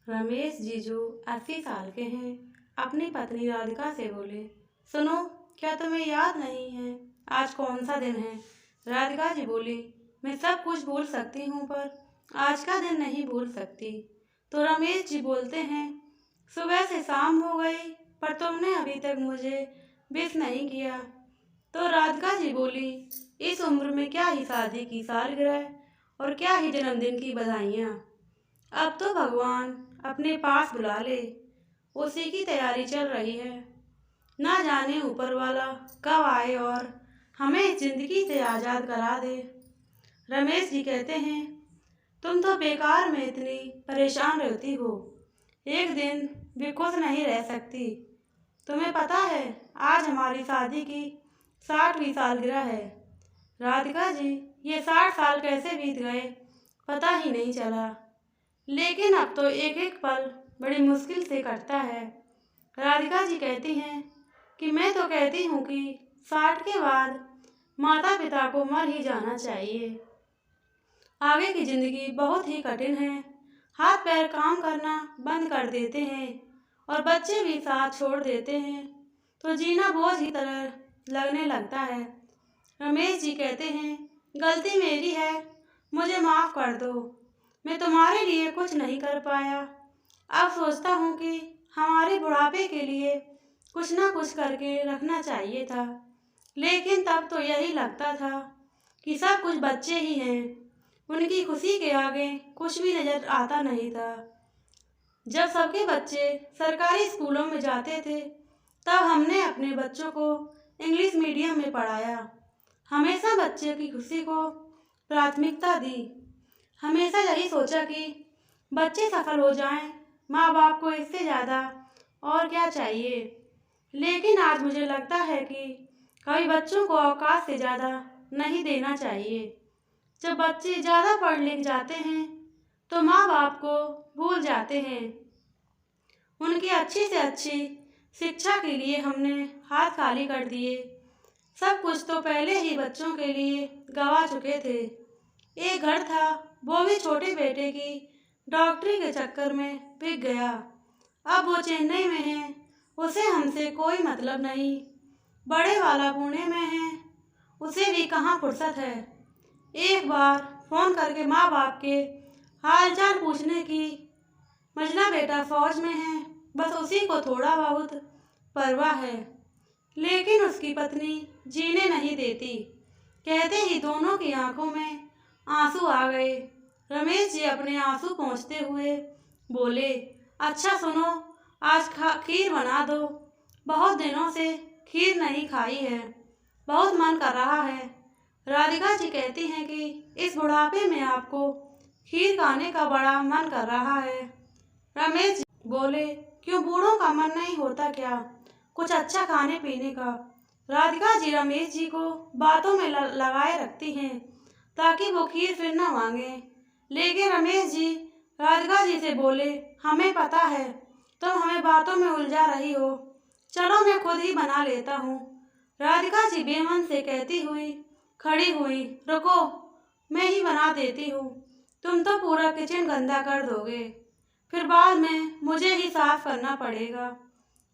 रमेश जी जो 80 साल के हैं अपनी पत्नी राधिका से बोले, सुनो, क्या तुम्हें याद नहीं है आज कौन सा दिन है? राधिका जी बोली, मैं सब कुछ भूल सकती हूँ पर आज का दिन नहीं भूल सकती। तो रमेश जी बोलते हैं, सुबह से शाम हो गई पर तुमने अभी तक मुझे विश नहीं किया। तो राधिका जी बोली, इस उम्र में क्या ही शादी की सालगिरह और क्या ही जन्मदिन की बधाइयाँ। अब तो भगवान अपने पास बुला ले, उसी की तैयारी चल रही है। ना जाने ऊपर वाला कब आए और हमें इस जिंदगी से आज़ाद करा दे। रमेश जी कहते हैं, तुम तो बेकार में इतनी परेशान रहती हो, एक दिन भी खुश नहीं रह सकती। तुम्हें पता है आज हमारी शादी की 60वीं सालगिरह है। राधिका जी, ये 60 साल कैसे बीत गए पता ही नहीं चला, लेकिन अब तो एक एक पल बड़ी मुश्किल से कटता है। राधिका जी कहती हैं कि मैं तो कहती हूँ कि 60 के बाद माता पिता को मर ही जाना चाहिए। आगे की जिंदगी बहुत ही कठिन है, हाथ पैर काम करना बंद कर देते हैं और बच्चे भी साथ छोड़ देते हैं तो जीना बोझ की तरह लगने लगता है। रमेश जी कहते हैं, गलती मेरी है, मुझे माफ़ कर दो, मैं तुम्हारे लिए कुछ नहीं कर पाया। अब सोचता हूँ कि हमारे बुढ़ापे के लिए कुछ ना कुछ करके रखना चाहिए था, लेकिन तब तो यही लगता था कि सब कुछ बच्चे ही हैं, उनकी खुशी के आगे कुछ भी नज़र आता नहीं था। जब सबके बच्चे सरकारी स्कूलों में जाते थे तब हमने अपने बच्चों को इंग्लिश मीडियम में पढ़ाया। हमेशा बच्चे की खुशी को प्राथमिकता दी। हमेशा यही सोचा कि बच्चे सफल हो जाएं, माँ बाप को इससे ज़्यादा और क्या चाहिए। लेकिन आज मुझे लगता है कि कभी बच्चों को औकात से ज़्यादा नहीं देना चाहिए। जब बच्चे ज़्यादा पढ़ लिख जाते हैं तो माँ बाप को भूल जाते हैं। उनकी अच्छी से अच्छी शिक्षा के लिए हमने हाथ खाली कर दिए। सब कुछ तो पहले ही बच्चों के लिए गवा चुके थे। एक घर था, वो भी छोटे बेटे की डॉक्टरी के चक्कर में बिक गया। अब वो चेन्नई में है, उसे हमसे कोई मतलब नहीं। बड़े वाला पुणे में है, उसे भी कहाँ फुर्सत है एक बार फ़ोन करके माँ बाप के हालचाल पूछने की। मझला बेटा फौज में है, बस उसी को थोड़ा बहुत परवाह है, लेकिन उसकी पत्नी जीने नहीं देती। कहते ही दोनों की आंखों में आंसू आ गए। रमेश जी अपने आंसू पोंछते हुए बोले, अच्छा सुनो, आज खीर बना दो, बहुत दिनों से खीर नहीं खाई है, बहुत मन कर रहा है। राधिका जी कहती हैं कि इस बुढ़ापे में आपको खीर खाने का बड़ा मन कर रहा है। रमेश जी बोले, क्यों, बूढ़ों का मन नहीं होता क्या कुछ अच्छा खाने पीने का? राधिका जी रमेश जी को बातों में लगाए रखती हैं ताकि वो खीर फिर न मांगे। लेकिन रमेश जी राधिका जी से बोले, हमें पता है तुम हमें बातों में उलझा रही हो, चलो मैं खुद ही बना लेता हूँ। राधिका जी बेमन से कहती हुई खड़ी हुई, रुको, मैं ही बना देती हूँ, तुम तो पूरा किचन गंदा कर दोगे, फिर बाद में मुझे ही साफ करना पड़ेगा।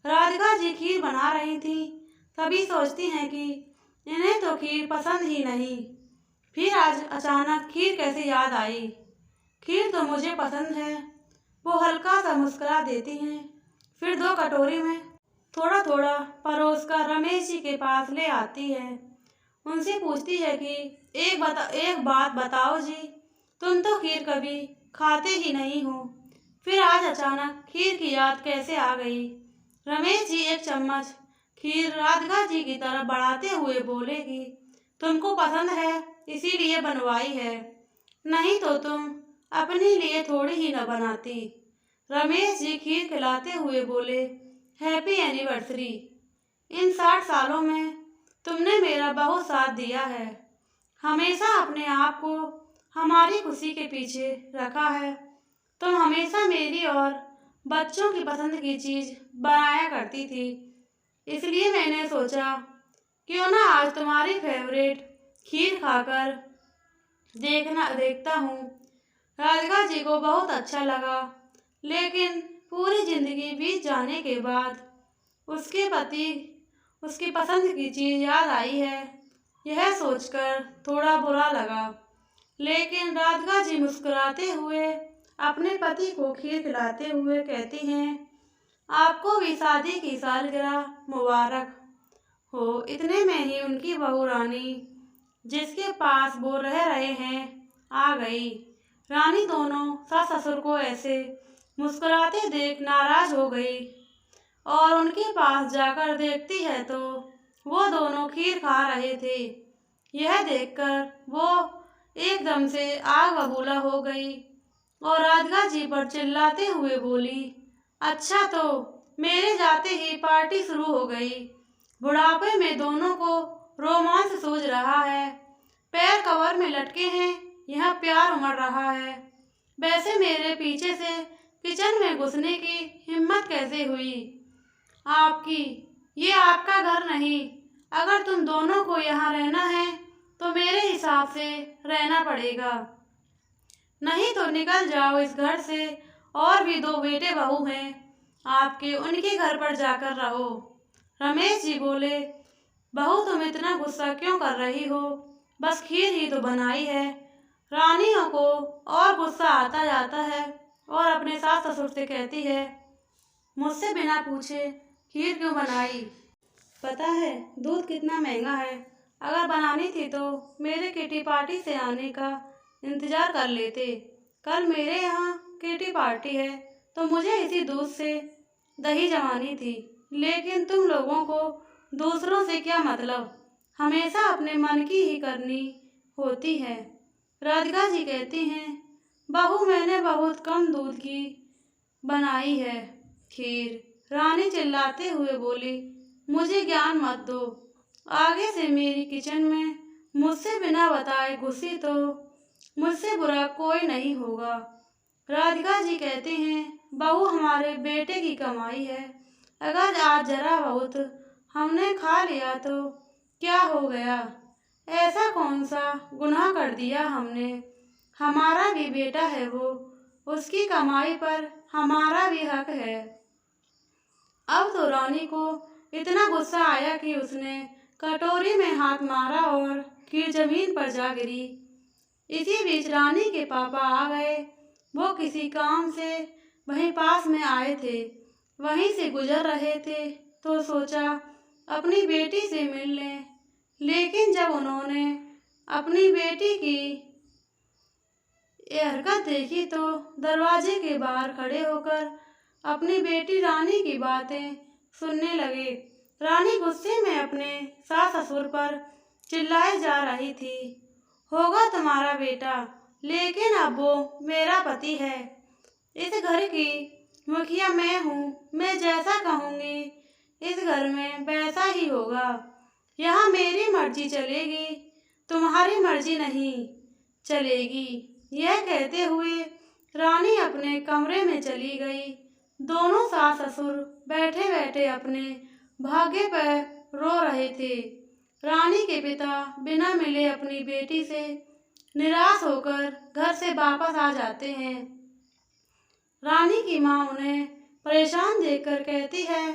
राधिका जी खीर बना रही थी, तभी सोचती हैं कि इन्हें तो खीर पसंद ही नहीं। फिर आज अचानक खीर कैसे याद आई? खीर तो मुझे पसंद है। वो हल्का सा मुस्कुरा देती हैं, फिर 2 कटोरी में थोड़ा थोड़ा परोस कर रमेश जी के पास ले आती है। उनसे पूछती है कि एक बात बताओ जी, तुम तो खीर कभी खाते ही नहीं हो, फिर आज अचानक खीर की याद कैसे आ गई? रमेश जी एक चम्मच खीर राधिका जी की तरफ बढ़ाते हुए बोले कि तुमको पसंद है इसीलिए बनवाई है, नहीं तो तुम अपने लिए थोड़ी ही न बनाती। रमेश जी खीर खिलाते हुए बोले, हैप्पी एनिवर्सरी। इन 60 सालों में तुमने मेरा बहुत साथ दिया है, हमेशा अपने आप को हमारी खुशी के पीछे रखा है। तुम हमेशा मेरी और बच्चों की पसंद की चीज़ बनाया करती थी, इसलिए मैंने सोचा क्यों ना आज तुम्हारी फेवरेट खीर खाकर देखता हूँ। राधिका जी को बहुत अच्छा लगा। लेकिन पूरी जिंदगी बीत जाने के बाद उसके पति उसकी पसंद की चीज याद आई है। यह सोचकर थोड़ा बुरा लगा, लेकिन राधिका जी मुस्कुराते हुए अपने पति को खीर खिलाते हुए कहती हैं, आपको भी शादी की सालगिरह मुबारक हो। इतने में ही उनकी बहू रानी, जिसके पास वो रह रहे हैं, आ गई। रानी दोनों सास ससुर को ऐसे मुस्कुराते देख नाराज हो गई और उनके पास जाकर देखती है तो वो दोनों खीर खा रहे थे। यह देखकर वो एकदम से आग बबूला हो गई और राधिका जी पर चिल्लाते हुए बोली, अच्छा तो मेरे जाते ही पार्टी शुरू हो गई। बुढ़ापे में दोनों को रोमांस सूझ रहा है, पैर कवर में लटके हैं, यहाँ प्यार उमड़ रहा है। वैसे मेरे पीछे से किचन में घुसने की हिम्मत कैसे हुई आपकी? ये आपका घर नहीं। अगर तुम दोनों को यहाँ रहना है तो मेरे हिसाब से रहना पड़ेगा, नहीं तो निकल जाओ इस घर से। और भी दो बेटे बहू हैं आपके, उनके घर पर जाकर रहो। रमेश जी बोले, बहू तुम इतना गुस्सा क्यों कर रही हो? बस खीर ही तो बनाई है। रानियों को और गुस्सा आता जाता है और अपने सास ससुर से कहती है, मुझसे बिना पूछे खीर क्यों बनाई? पता है दूध कितना महंगा है। अगर बनानी थी तो मेरे किटी पार्टी से आने का इंतजार कर लेते। कल मेरे यहाँ किटी पार्टी है तो मुझे इसी दूध से दही जमानी थी। लेकिन तुम लोगों को दूसरों से क्या मतलब? हमेशा अपने मन की ही करनी होती है। राधिका जी कहती हैं, बहू मैंने बहुत कम दूध की बनाई है खीर। रानी चिल्लाते हुए बोली, मुझे ज्ञान मत दो। आगे से मेरी किचन में मुझसे बिना बताए घुसी तो मुझसे बुरा कोई नहीं होगा। राधिका जी कहते हैं, बहू हमारे बेटे की कमाई है। अगर आज जरा बहुत हमने खा लिया तो क्या हो गया? ऐसा कौन सा गुनाह कर दिया हमने? हमारा भी बेटा है वो, उसकी कमाई पर हमारा भी हक है। अब तो रानी को इतना गुस्सा आया कि उसने कटोरी में हाथ मारा और खीर जमीन पर जा गिरी। इसी बीच रानी के पापा आ गए। वो किसी काम से वहीं पास में आए थे, वहीं से गुजर रहे थे तो सोचा अपनी बेटी से मिल लें। लेकिन जब उन्होंने अपनी बेटी की ये हरकत देखी तो दरवाजे के बाहर खड़े होकर अपनी बेटी रानी की बातें सुनने लगे। रानी गुस्से में अपने सास ससुर पर चिल्लाए जा रही थी, होगा तुम्हारा बेटा, लेकिन अब वो मेरा पति है। इस घर की मुखिया मैं हूँ, मैं जैसा कहूँगी इस घर में वैसा ही होगा। यहाँ मेरी मर्जी चलेगी, तुम्हारी मर्जी नहीं चलेगी। यह कहते हुए रानी अपने कमरे में चली गई। दोनों सास ससुर बैठे बैठे अपने भाग्य पर रो रहे थे। रानी के पिता बिना मिले अपनी बेटी से निराश होकर घर से वापस आ जाते हैं। रानी की माँ उन्हें परेशान देखकर कहती है,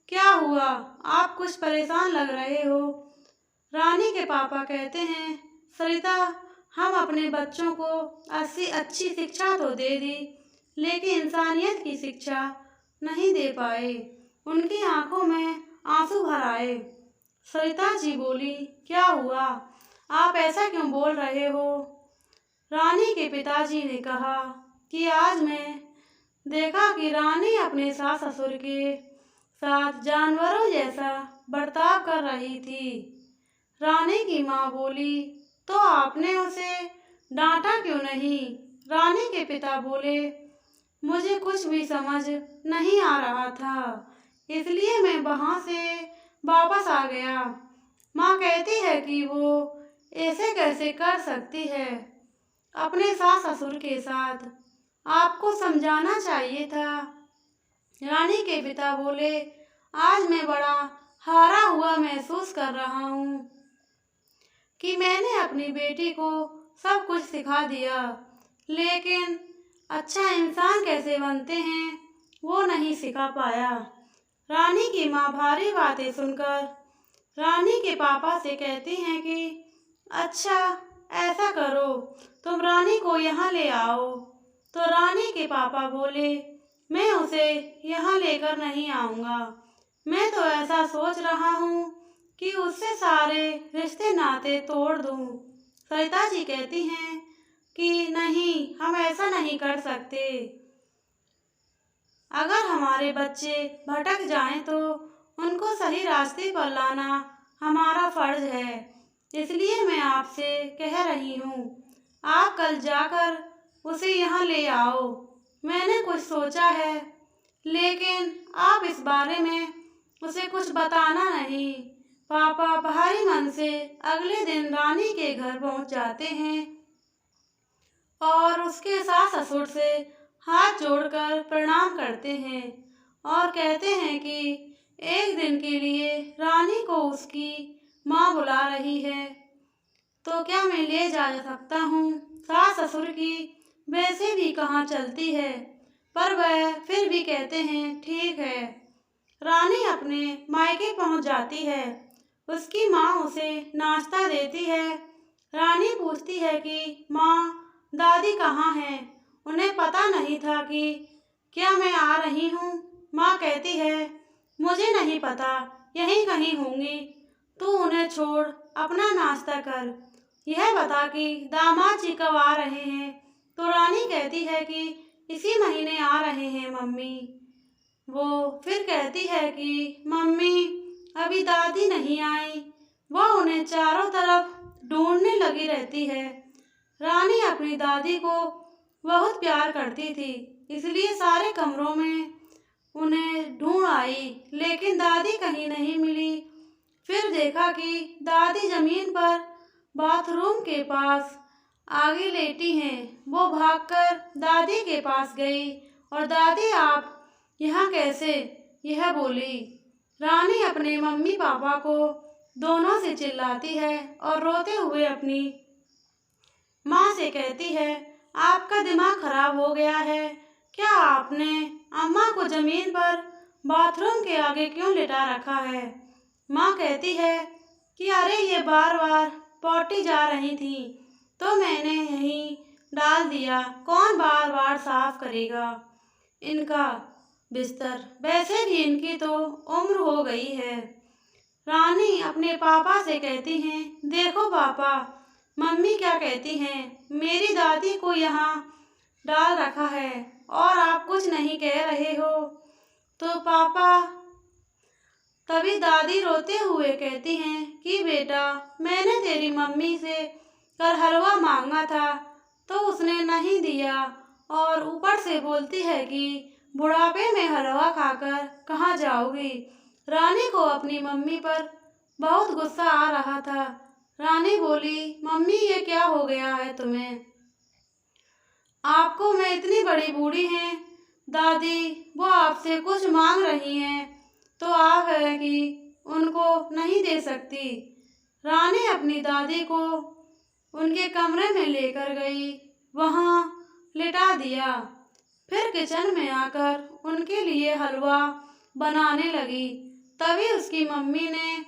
क्या हुआ? आप कुछ परेशान लग रहे हो। रानी के पापा कहते हैं, सरिता हम अपने बच्चों को अच्छी शिक्षा तो दे दी, लेकिन इंसानियत की शिक्षा नहीं दे पाए। उनकी आंखों में आंसू भर आए। सरिता जी बोली, क्या हुआ? आप ऐसा क्यों बोल रहे हो? रानी के पिताजी ने कहा कि आज मैं देखा कि रानी अपने सास ससुर के साथ जानवरों जैसा बर्ताव कर रही थी। रानी की माँ बोली, तो आपने उसे डांटा क्यों नहीं? रानी के पिता बोले, मुझे कुछ भी समझ नहीं आ रहा था, इसलिए मैं वहाँ से वापस आ गया। माँ कहती है कि वो ऐसे कैसे कर सकती है अपने सास ससुर के साथ, आपको समझाना चाहिए था। रानी के पिता बोले, आज मैं बड़ा हारा हुआ महसूस कर रहा हूँ कि मैंने अपनी बेटी को सब कुछ सिखा दिया, लेकिन अच्छा इंसान कैसे बनते हैं वो नहीं सिखा पाया। रानी की माँ भारी बातें सुनकर रानी के पापा से कहती हैं कि अच्छा ऐसा करो, तुम रानी को यहाँ ले आओ। तो रानी के पापा बोले, मैं उसे यहाँ लेकर नहीं आऊँगा। मैं तो ऐसा सोच रहा हूँ कि उससे सारे रिश्ते नाते तोड़ दूँ। सरिता जी कहती हैं कि नहीं, हम ऐसा नहीं कर सकते। अगर हमारे बच्चे भटक जाएं तो उनको सही रास्ते पर लाना हमारा फर्ज है। इसलिए मैं आपसे कह रही हूँ, आप कल जाकर उसे यहाँ ले आओ। मैंने कुछ सोचा है, लेकिन आप इस बारे में उसे कुछ बताना नहीं। पापा भारी मन से अगले दिन रानी के घर पहुँच जाते हैं और उसके सास ससुर से हाथ जोड़कर प्रणाम करते हैं और कहते हैं कि एक दिन के लिए रानी को उसकी माँ बुला रही है, तो क्या मैं ले जा सकता हूँ। सास ससुर की वैसे भी कहाँ चलती है, पर वह फिर भी कहते हैं ठीक है। रानी अपने मायके पहुँच जाती है। उसकी माँ उसे नाश्ता देती है। रानी पूछती है कि माँ, दादी कहाँ हैं? उन्हें पता नहीं था कि क्या मैं आ रही हूँ। माँ कहती है, मुझे नहीं पता, यहीं कहीं होंगी। तू उन्हें छोड़ अपना नाश्ता कर। यह बता कि दामाद जी कब आ रहे हैं। तो रानी कहती है कि इसी महीने आ रहे हैं मम्मी। वो फिर कहती है कि मम्मी, अभी दादी नहीं आई। वह उन्हें चारों तरफ ढूंढने लगी रहती है। रानी अपनी दादी को बहुत प्यार करती थी, इसलिए सारे कमरों में उन्हें ढूंढ आई, लेकिन दादी कहीं नहीं मिली। फिर देखा कि दादी जमीन पर बाथरूम के पास आगे लेटी हैं। वो भागकर दादी के पास गई और दादी, आप यहाँ कैसे? यह बोली। रानी अपने मम्मी पापा को दोनों से चिल्लाती है और रोते हुए अपनी माँ से कहती है, आपका दिमाग खराब हो गया है क्या? आपने अम्मा को जमीन पर बाथरूम के आगे क्यों लिटा रखा है? माँ कहती है कि अरे ये बार बार पॉटी जा रही थी तो मैंने यहीं डाल दिया, कौन बार बार साफ करेगा इनका बिस्तर, वैसे भी इनकी तो उम्र हो गई है। रानी अपने पापा से कहती हैं, देखो पापा, मम्मी क्या कहती हैं, मेरी दादी को यहाँ डाल रखा है और आप कुछ नहीं कह रहे हो। तो पापा तभी दादी रोते हुए कहती हैं कि बेटा, मैंने तेरी मम्मी से कल हलवा मांगा था तो उसने नहीं दिया, और ऊपर से बोलती है कि बुढ़ापे में हलवा खाकर कहाँ जाओगी। रानी को अपनी मम्मी पर बहुत गुस्सा आ रहा था। रानी बोली, मम्मी ये क्या हो गया है तुम्हें? आपको मैं इतनी बड़ी बूढ़ी हैं, दादी वो आपसे कुछ मांग रही हैं तो आप है कि उनको नहीं दे सकती। रानी अपनी दादी को उनके कमरे में लेकर गई, वहाँ लिटा दिया। फिर किचन में आकर उनके लिए हलवा बनाने लगी। तभी उसकी मम्मी ने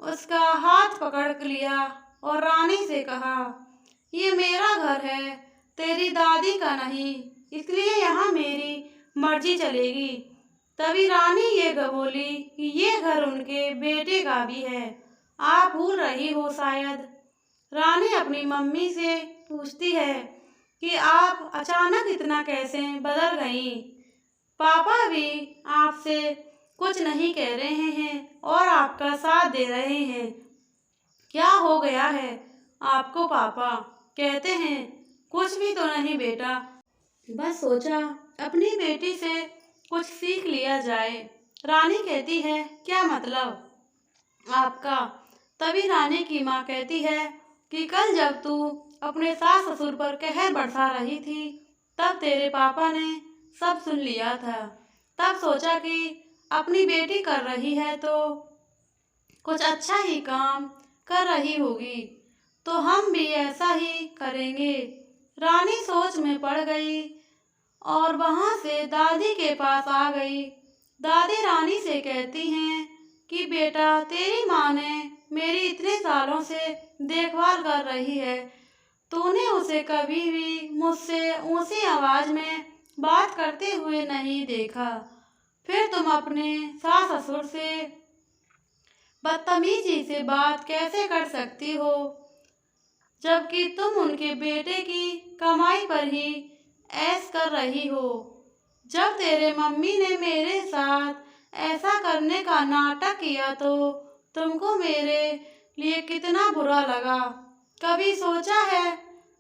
उसका हाथ पकड़ लिया और रानी से कहा, ये मेरा घर है, तेरी दादी का नहीं, इसलिए यहाँ मेरी मर्जी चलेगी। तभी रानी ये बोली कि ये घर उनके बेटे का भी है, आप भूल रही हो शायद। रानी अपनी मम्मी से पूछती है कि आप अचानक इतना कैसे बदल गई? पापा भी आपसे कुछ नहीं कह रहे हैं और आपका साथ दे रहे हैं। क्या हो गया है आपको? पापा कहते हैं, कुछ भी तो नहीं बेटा, बस सोचा अपनी बेटी से कुछ सीख लिया जाए। रानी कहती है, क्या मतलब आपका? तभी रानी की माँ कहती है कि कल जब तू अपने सास ससुर पर कहर बरसा रही थी तब तेरे पापा ने सब सुन लिया था। तब सोचा कि अपनी बेटी कर रही है तो कुछ अच्छा ही काम कर रही होगी, तो हम भी ऐसा ही करेंगे। रानी सोच में पड़ गई। और वहाँ से दादी के पास आ गई। दादी रानी से कहती हैं कि बेटा, तेरी माँ ने मेरी इतने सालों से देखभाल कर रही है, तूने उसे कभी भी मुझसे ऊंची आवाज में बात करते हुए नहीं देखा। फिर तुम अपने सास ससुर से बदतमीजी से बात कैसे कर सकती हो, जबकि तुम उनके बेटे की कमाई पर ही ऐश कर रही हो। जब तेरे मम्मी ने मेरे साथ ऐसा करने का नाटक किया तो तुमको मेरे लिए कितना बुरा लगा। कभी सोचा है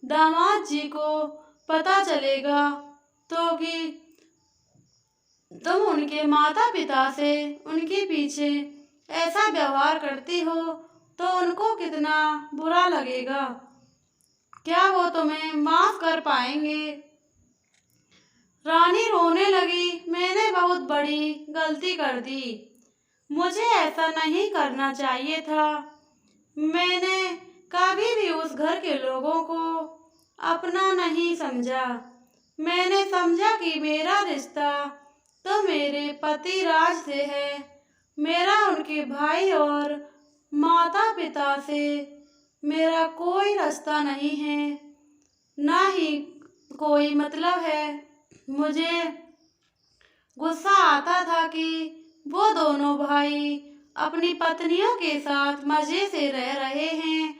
दामाद जी को पता चलेगा तो कि तुम उनके माता पिता से उनके पीछे ऐसा व्यवहार करती हो तो उनको कितना बुरा लगेगा? क्या वो तुम्हें माफ कर पाएंगे? रानी रोने लगी। मैंने बहुत बड़ी गलती कर दी। मुझे ऐसा नहीं करना चाहिए था। मैंने कभी भी उस घर के लोगों को अपना नहीं समझा। मैंने समझा कि मेरा रिश्ता तो मेरे पति राज से है। मेरा उनके भाई और माता पिता से मेरा कोई रास्ता नहीं है, ना ही कोई मतलब है। मुझे गुस्सा आता था कि वो दोनों भाई अपनी पत्नियों के साथ मजे से रह रहे हैं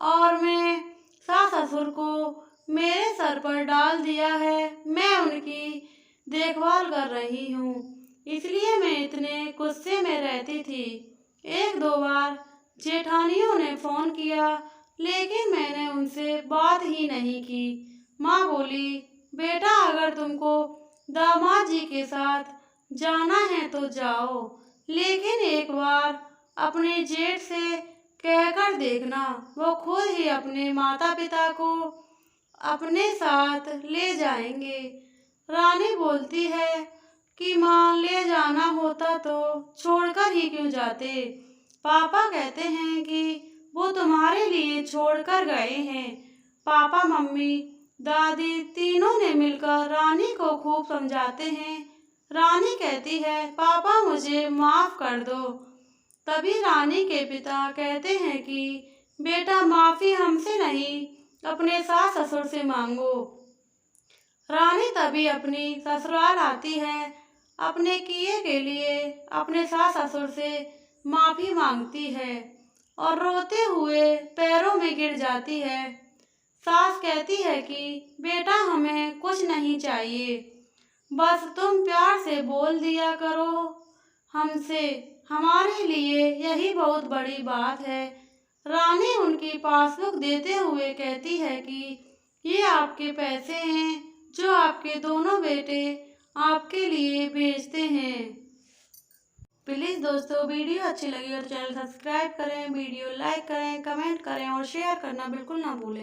और मैं सास ससुर को मेरे सर पर डाल दिया है। मैं उनकी देखभाल कर रही हूँ, इसलिए मैं इतने गुस्से में रहती थी। एक दो बार जेठानियों ने फोन किया, लेकिन मैंने उनसे बात ही नहीं की। माँ बोली, बेटा, अगर तुमको दामाद जी के साथ जाना है तो जाओ, लेकिन एक बार अपने जेठ से कहकर देखना, वो खुद ही अपने माता पिता को अपने साथ ले जाएंगे। रानी बोलती है कि माँ, ले जाना होता तो छोड़कर ही क्यों जाते? पापा कहते हैं कि वो तुम्हारे लिए छोड़कर गए हैं। पापा, मम्मी, दादी तीनों ने मिलकर रानी को खूब समझाते हैं। रानी कहती है, पापा, मुझे माफ कर दो। तभी रानी के पिता कहते हैं कि बेटा, माफी हमसे नहीं, अपने सास ससुर से मांगो। रानी तभी अपनी ससुराल आती है। अपने किए के लिए अपने सास ससुर से माफी मांगती है और रोते हुए पैरों में गिर जाती है। सास कहती है कि बेटा, हमें कुछ नहीं चाहिए, बस तुम प्यार से बोल दिया करो हमसे, हमारे लिए यही बहुत बड़ी बात है। रानी उनकी पासबुक देते हुए कहती है कि ये आपके पैसे हैं जो आपके दोनों बेटे आपके लिए भेजते हैं। प्लीज़ दोस्तों, वीडियो अच्छी लगी हो तो चैनल सब्सक्राइब करें, वीडियो लाइक करें, कमेंट करें और शेयर करना बिल्कुल ना भूलें।